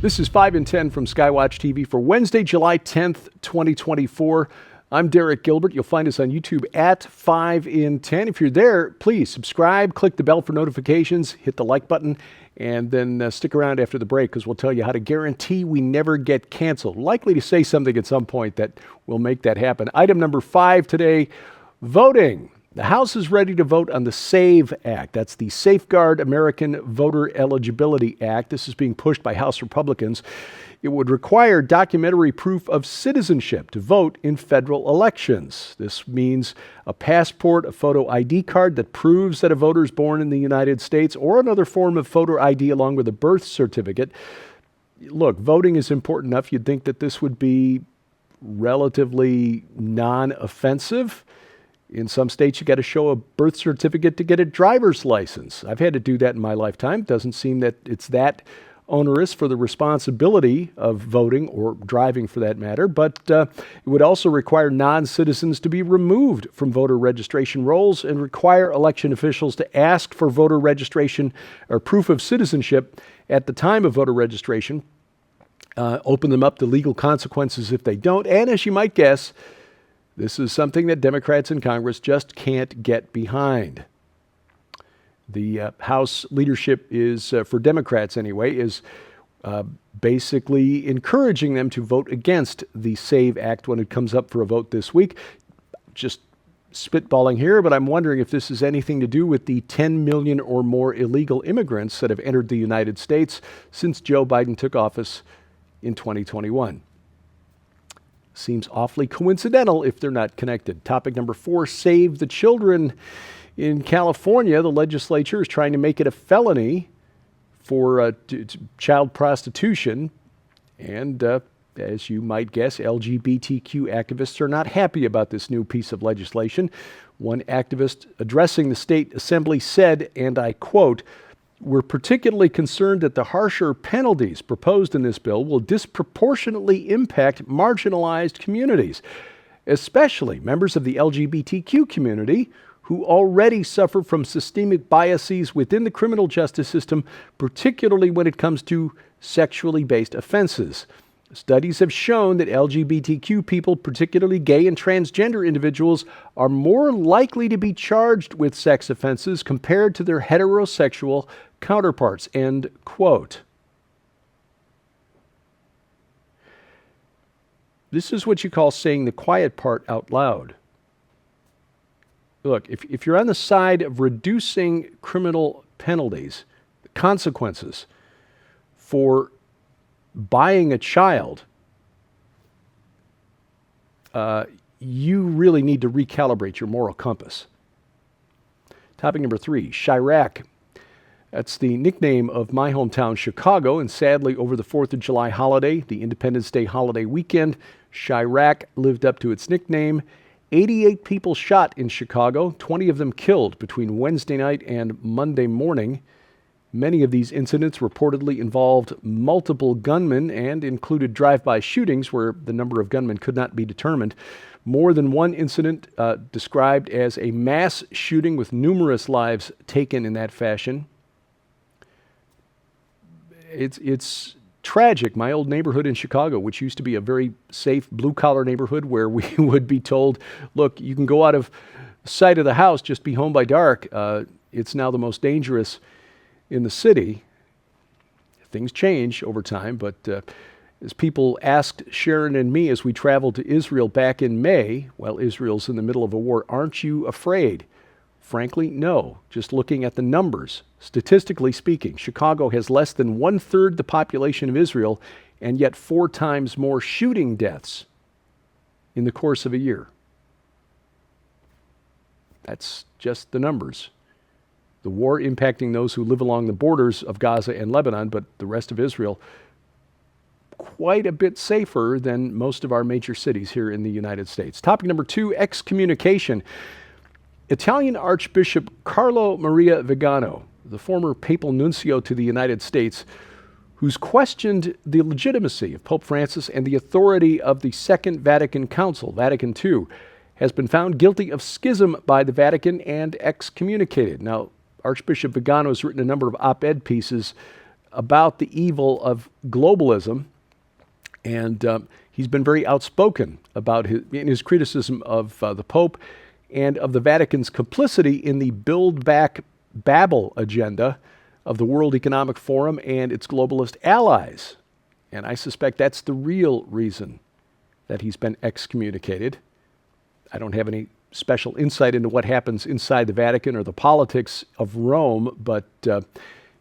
This is 5 and 10 from Skywatch TV for Wednesday, July 10th, 2024. I'm Derek Gilbert. You'll find us on YouTube at 5 in 10. If you're there, please subscribe, click the bell for notifications, hit the like button, and then stick around after the break because we'll tell you how to guarantee we never get canceled. Likely to say something at some point that will make that happen. Item number 5 today, voting. The House is ready to vote on the SAVE Act. That's the Safeguard American Voter Eligibility Act. This is being pushed by House Republicans. It would require documentary proof of citizenship to vote in federal elections. This means a passport, a photo ID card that proves that a voter is born in the United States, or another form of photo ID along with a birth certificate. Look, voting is important enough. You'd think that this would be relatively non-offensive. In some states, you got to show a birth certificate to get a driver's license. I've had to do that in my lifetime. Doesn't seem that it's that onerous for the responsibility of voting or driving for that matter, but it would also require non-citizens to be removed from voter registration rolls and require election officials to ask for voter registration or proof of citizenship at the time of voter registration, open them up to legal consequences if they don't, and as you might guess, this is something that Democrats in Congress just can't get behind. The House leadership is, for Democrats anyway, is basically encouraging them to vote against the SAVE Act when it comes up for a vote this week. Just spitballing here, but I'm wondering if this has anything to do with the 10 million or more illegal immigrants that have entered the United States since Joe Biden took office in 2021. Seems awfully coincidental if they're not connected. Topic number 4, Save the Children. In California, the legislature is trying to make it a felony for child prostitution. And as you might guess, LGBTQ activists are not happy about this new piece of legislation. One activist addressing the state assembly said, and I quote, "We're particularly concerned that the harsher penalties proposed in this bill will disproportionately impact marginalized communities, especially members of the LGBTQ community who already suffer from systemic biases within the criminal justice system, particularly when it comes to sexually based offenses. Studies have shown that LGBTQ people, particularly gay and transgender individuals, are more likely to be charged with sex offenses compared to their heterosexual counterparts," end quote. This is what you call saying the quiet part out loud. Look, if you're on the side of reducing criminal penalties, consequences for buying a child, you really need to recalibrate your moral compass. Topic number 3, Chirac. That's the nickname of my hometown, Chicago, and sadly, over the 4th of July holiday, the Independence Day holiday weekend, Chirac lived up to its nickname. 88 people shot in Chicago, 20 of them killed between Wednesday night and Monday morning. Many of these incidents reportedly involved multiple gunmen and included drive-by shootings where the number of gunmen could not be determined. More than one incident described as a mass shooting with numerous lives taken in that fashion. It's tragic. My old neighborhood in Chicago, which used to be a very safe blue-collar neighborhood where we would be told, look, you can go out of sight of the house, just be home by dark. It's now the most dangerous in the city. Things change over time, but as people asked Sharon and me as we traveled to Israel back in May, while Israel's in the middle of a war, aren't you afraid? Frankly, no. Just looking at the numbers, statistically speaking, Chicago has less than 1/3 the population of Israel and yet 4 times more shooting deaths in the course of a year. That's just the numbers. The war impacting those who live along the borders of Gaza and Lebanon, but the rest of Israel, quite a bit safer than most of our major cities here in the United States. Topic number 2, excommunication. Italian Archbishop Carlo Maria Viganò, the former papal nuncio to the United States, who's questioned the legitimacy of Pope Francis and the authority of the Second Vatican Council, Vatican II, has been found guilty of schism by the Vatican and excommunicated. Now, Archbishop Viganò has written a number of op-ed pieces about the evil of globalism, and he's been very outspoken about in his criticism of the Pope and of the Vatican's complicity in the Build Back Babel agenda of the World Economic Forum and its globalist allies. And I suspect that's the real reason that he's been excommunicated. I don't have any special insight into what happens inside the Vatican or the politics of Rome, but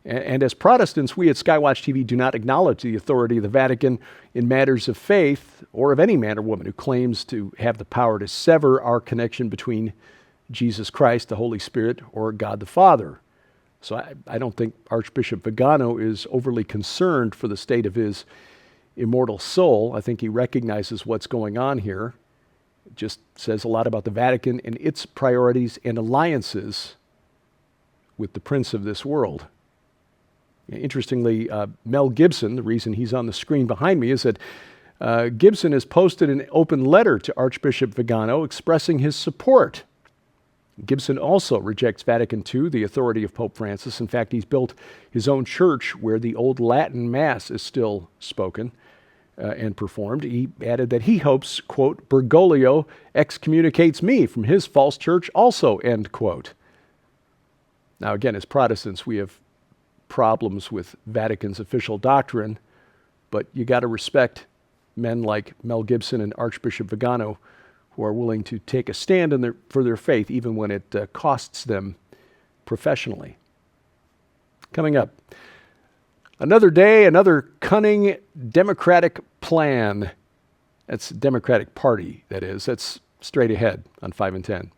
and as Protestants, we at Skywatch TV do not acknowledge the authority of the Vatican in matters of faith or of any man or woman who claims to have the power to sever our connection between Jesus Christ, the Holy Spirit, or God the Father. So I don't think Archbishop Viganò is overly concerned for the state of his immortal soul. I think he recognizes what's going on here. It just says a lot about the Vatican and its priorities and alliances with the prince of this world. Interestingly, Mel Gibson, the reason he's on the screen behind me is that Gibson has posted an open letter to Archbishop Viganò expressing his support. Gibson also rejects Vatican II, the authority of Pope Francis. In fact, he's built his own church where the old Latin Mass is still spoken and performed. He added that he hopes, quote, Bergoglio excommunicates me from his false church also, end quote. Now, again, as Protestants, we have problems with Vatican's official doctrine, but you got to respect men like Mel Gibson and Archbishop Viganò who are willing to take a stand for their faith, even when it costs them professionally. Coming up, another day, another cunning Democratic plan. That's Democratic Party, that is. That's straight ahead on 5 and 10.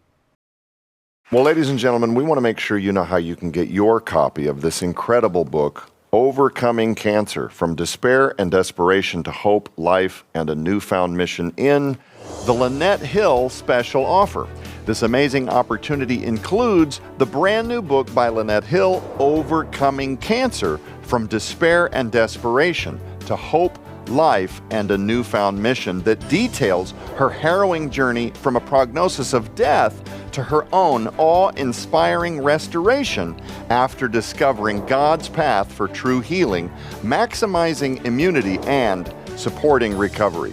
Well, ladies and gentlemen, we want to make sure you know how you can get your copy of this incredible book, Overcoming Cancer, From Despair and Desperation to Hope, Life, and a Newfound Mission, in the Lynette Hill special offer. This amazing opportunity includes the brand new book by Lynette Hill, Overcoming Cancer, From Despair and Desperation to Hope, Life, and a Newfound Mission, that details her harrowing journey from a prognosis of death to her own awe-inspiring restoration after discovering God's path for true healing, maximizing immunity, and supporting recovery.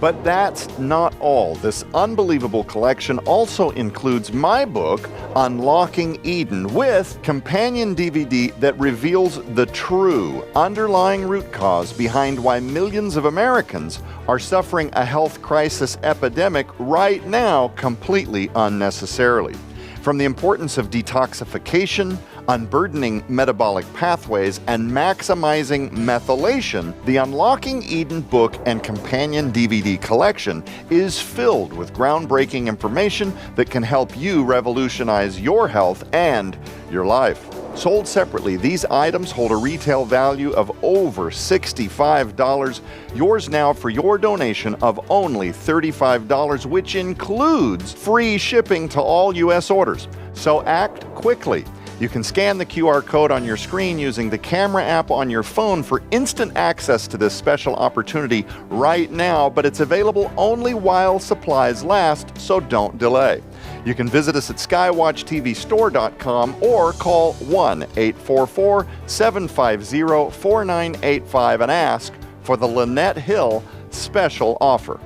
But that's not all. This unbelievable collection also includes my book, Unlocking Eden, with companion DVD that reveals the true underlying root cause behind why millions of Americans are suffering a health crisis epidemic right now completely unnecessarily. From the importance of detoxification, unburdening metabolic pathways, and maximizing methylation, the Unlocking Eden book and companion DVD collection is filled with groundbreaking information that can help you revolutionize your health and your life. Sold separately, these items hold a retail value of over $65. Yours now for your donation of only $35, which includes free shipping to all U.S. orders. So act quickly. You can scan the QR code on your screen using the camera app on your phone for instant access to this special opportunity right now, but it's available only while supplies last, so don't delay. You can visit us at skywatchtvstore.com or call 1-844-750-4985 and ask for the Lynette Hill special offer.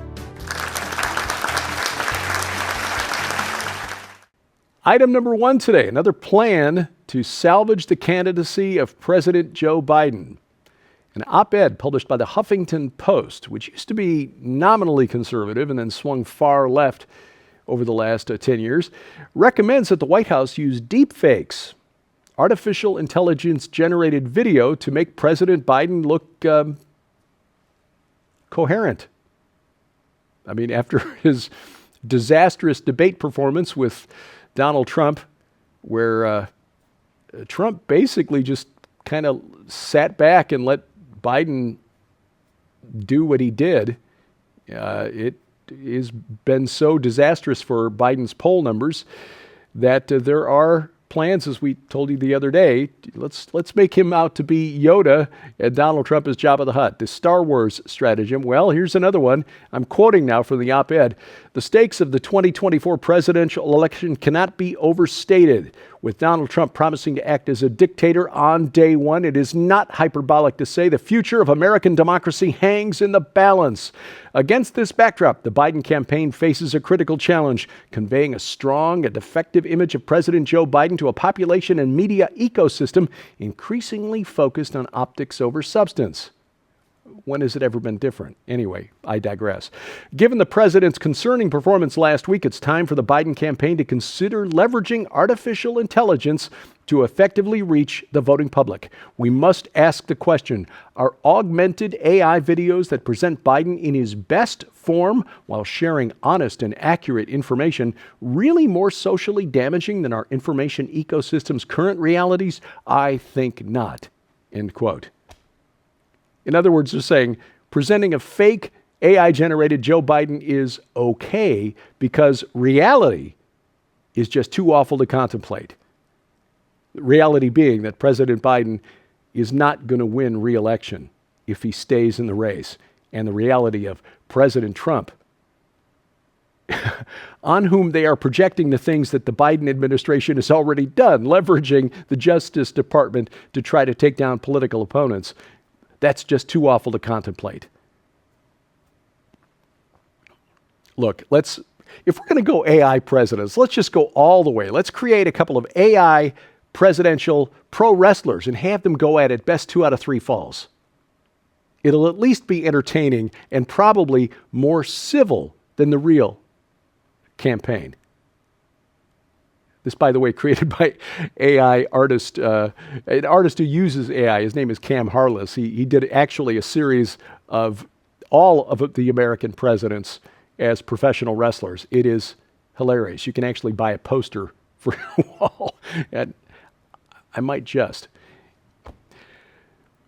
Item number 1 today, another plan to salvage the candidacy of President Joe Biden. An op-ed published by the Huffington Post, which used to be nominally conservative and then swung far left over the last 10 years, recommends that the White House use deepfakes, artificial intelligence-generated video, to make President Biden look coherent. I mean, after his disastrous debate performance with Donald Trump, where Trump basically just kind of sat back and let Biden do what he did, it has been so disastrous for Biden's poll numbers that there are plans, as we told you the other day. Let's make him out to be Yoda and Donald Trump is Jabba the Hutt. The Star Wars stratagem. Well, here's another one. I'm quoting now from the op-ed. The stakes of the 2024 presidential election cannot be overstated. With Donald Trump promising to act as a dictator on day one, it is not hyperbolic to say the future of American democracy hangs in the balance. Against this backdrop, the Biden campaign faces a critical challenge, conveying a strong and effective image of President Joe Biden to a population and media ecosystem increasingly focused on optics over substance. When has it ever been different? Anyway, I digress. Given the president's concerning performance last week, it's time for the Biden campaign to consider leveraging artificial intelligence to effectively reach the voting public. We must ask the question, are augmented AI videos that present Biden in his best form while sharing honest and accurate information really more socially damaging than our information ecosystem's current realities? I think not. End quote. In other words, they're saying presenting a fake AI-generated Joe Biden is okay because reality is just too awful to contemplate. The reality being that President Biden is not going to win re-election if he stays in the race. And the reality of President Trump, on whom they are projecting the things that the Biden administration has already done, leveraging the Justice Department to try to take down political opponents. That's just too awful to contemplate. Look, if we're going to go AI presidents, let's just go all the way. Let's create a couple of AI presidential pro wrestlers and have them go at it best 2 out of 3 falls. It'll at least be entertaining and probably more civil than the real campaign. This, by the way, created by AI artist, an artist who uses AI. His name is Cam Harless. He did actually a series of all of the American presidents as professional wrestlers. It is hilarious. You can actually buy a poster for your wall. And I might just.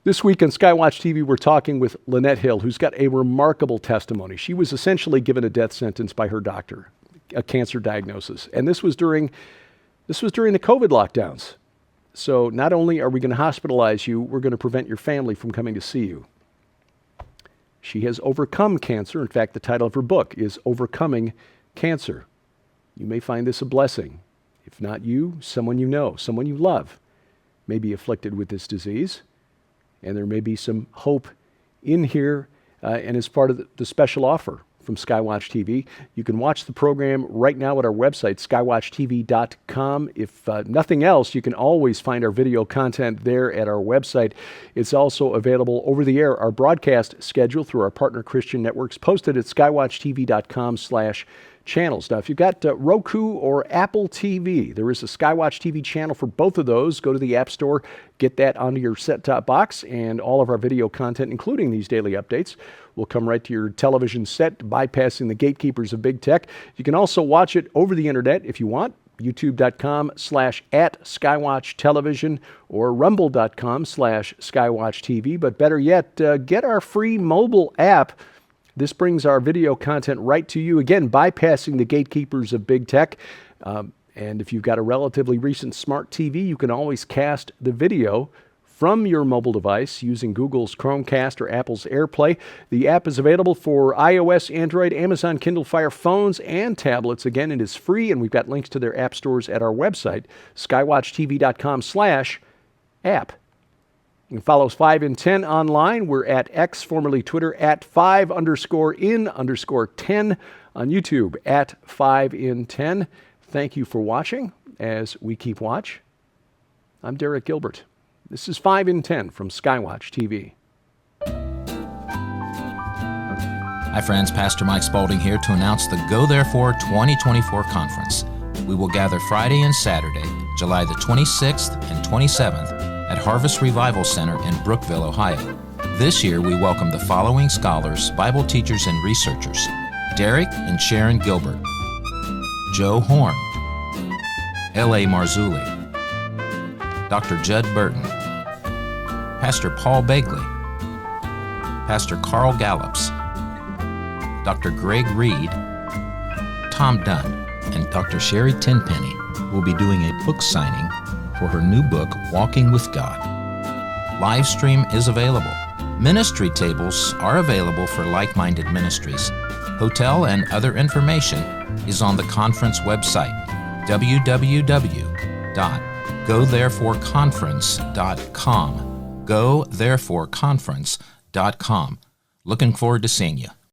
This week on Skywatch TV, we're talking with Lynette Hill, who's got a remarkable testimony. She was essentially given a death sentence by her doctor, a cancer diagnosis. And this was during the COVID lockdowns. So not only are we going to hospitalize you, we're going to prevent your family from coming to see you. She has overcome cancer. In fact, the title of her book is Overcoming Cancer. You may find this a blessing. If not you, someone you know, someone you love may be afflicted with this disease. And there may be some hope in here and as part of the special offer from Skywatch TV. You can watch the program right now at our website, skywatchtv.com. If nothing else, you can always find our video content there at our website. It's also available over the air, our broadcast schedule through our partner Christian networks, posted at skywatchtv.com/channels. Now, if you've got Roku or Apple TV, there is a Skywatch TV channel for both of those. Go to the App Store, get that onto your set-top box, and all of our video content, including these daily updates, will come right to your television set, bypassing the gatekeepers of big tech. You can also watch it over the internet if you want. youtube.com/@skywatchtelevision or rumble.com/skywatchtv. But better yet, get our free mobile app. This brings our video content right to you, again, bypassing the gatekeepers of big tech. And if you've got a relatively recent smart TV, you can always cast the video from your mobile device using Google's Chromecast or Apple's AirPlay. The app is available for iOS, Android, Amazon Kindle Fire phones and tablets. Again, it is free, and we've got links to their app stores at our website, skywatchtv.com/app. You can follow us 5 in 10 online. We're at X, formerly Twitter, at 5_in_10 on YouTube, at 5 in 10. Thank you for watching as we keep watch. I'm Derek Gilbert. This is 5 in 10 from Skywatch TV. Hi friends, Pastor Mike Spaulding here to announce the Go Therefore 2024 conference. We will gather Friday and Saturday, July the 26th and 27th at Harvest Revival Center in Brookville, Ohio. This year we welcome the following scholars, Bible teachers, and researchers: Derek and Sharon Gilbert, Joe Horn, L.A. Marzulli, Dr. Judd Burton, Pastor Paul Begley, Pastor Carl Gallops, Dr. Greg Reed, Tom Dunn, and Dr. Sherry Tenpenny will be doing a book signing for her new book, Walking with God. Live stream is available. Ministry tables are available for like-minded ministries. Hotel and other information is on the conference website, www.gothereforeconference.com. Gothereforeconference.com. Looking forward to seeing you.